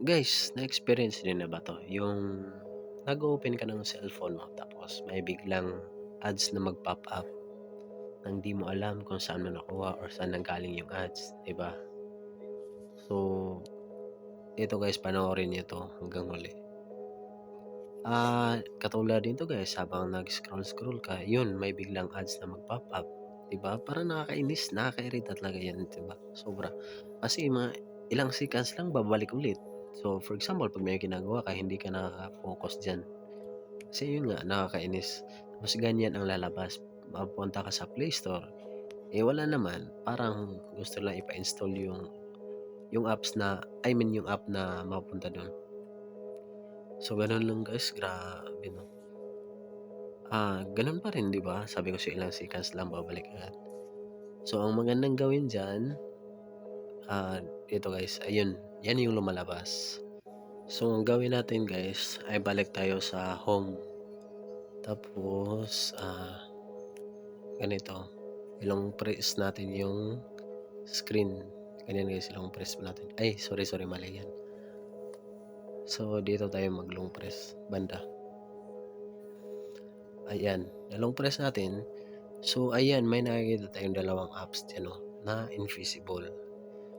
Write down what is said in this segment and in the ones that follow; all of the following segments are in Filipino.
Guys, na-experience niyo na ba 'to, yung nag-o-open ka ng cellphone mo tapos may biglang ads na mag-pop up nang di mo alam kung saan mo nakuha or saan nanggaling yung ads, 'di ba? So, ito guys, panoorin niyo 'to hanggang huli. Katulad nito guys, habang nag-scroll-scroll ka, yun may biglang ads na mag-pop up, 'di ba? Parang nakakainis, nakakairita talaga yan, 'di ba? Sobra. Kasi mga ilang seconds lang babalik ulit. So, for example, 'pag may ginagawa ka hindi ka nakaka-focus diyan. Kasi yun nga, nakakainis. Tapos ganyan ang lalabas, mapupunta ka sa Play Store, eh, wala naman, parang gusto lang ipa-install yung apps na yung app na mapupunta dun. So, ganun lang guys, grabe 'no. Gano'n pa rin 'di ba, sabi ko sa'yo ilang seconds lang babalik agad. So ang magandang gawin diyan, ito guys, ayun, 'yan yung lumalabas. So ang gawin natin guys ay balik tayo sa home. Tapos, ganito, ilong press natin yung screen. Ganyan guys, ilong press natin. Ay, sorry, sorry, mali 'yan. So dito tayo mag-long press, banda. Ayan, na-long press natin. So ayan, may nakikita tayong dalawang apps diyan 'no, na invisible.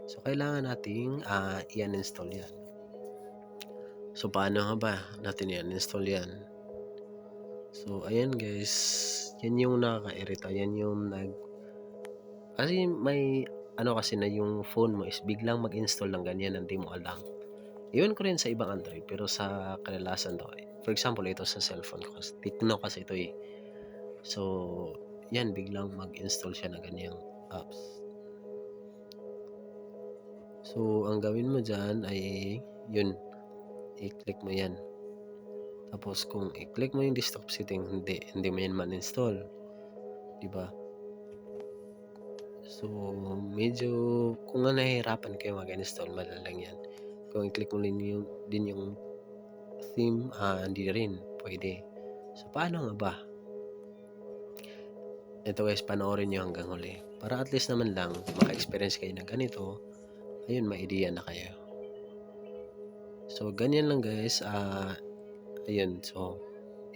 So, kailangan nating, i-uninstall 'yan. So, paano nga ba natin i-uninstall 'yan? So, ayan guys, 'yan yung nakakairita, 'yan yung kasi may ano kasi na yung phone mo is biglang mag-install ng ganyan ng di mo alam. Ewan ko rin sa ibang Android, pero sa kadalasan 'to, for example, ito sa cellphone ko kasi Tecno kasi ito, eh. So, 'yan biglang mag-install siya ng ganyang apps. So, ang gawin mo diyan ay yun, i-click mo 'yan. Tapos kung i-click mo yung desktop setting, hindi mo yan ma-install, 'di ba? So, medyo kung nga nahihirapan kayo mag-install, madali lang yan. Kung i-click mo din yung theme, hindi rin puwede. So, paano nga ba? Ito guys, panoorin niyo hanggang huli para at least naman lang maka-experience kayo ng ganito, ayun, may ideya na kayo. So, ganyan lang guys, ayun. So,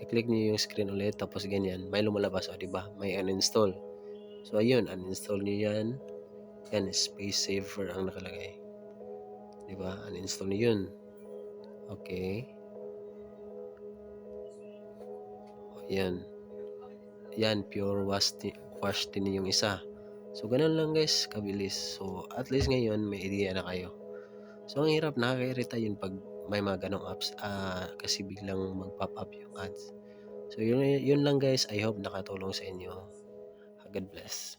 i-click niyo yung screen ulit tapos ganyan, may lumalabas, oh, 'di ba? May uninstall. So ayun, uninstall niyo 'yan. 'Yan, space saver ang nakalagay, 'di ba? Uninstall niyo 'yun. Okay. 'Yan. 'Yan, pure wash din yung isa. So gano'n lang guys, kabilis. So at least ngayon may idea na kayo. So ang hirap, nakakairita yun 'pag may mga gano'ng apps, kasi biglang mag-pop up yung ads. So yun yun lang guys, I hope nakatulong sa inyo. God bless.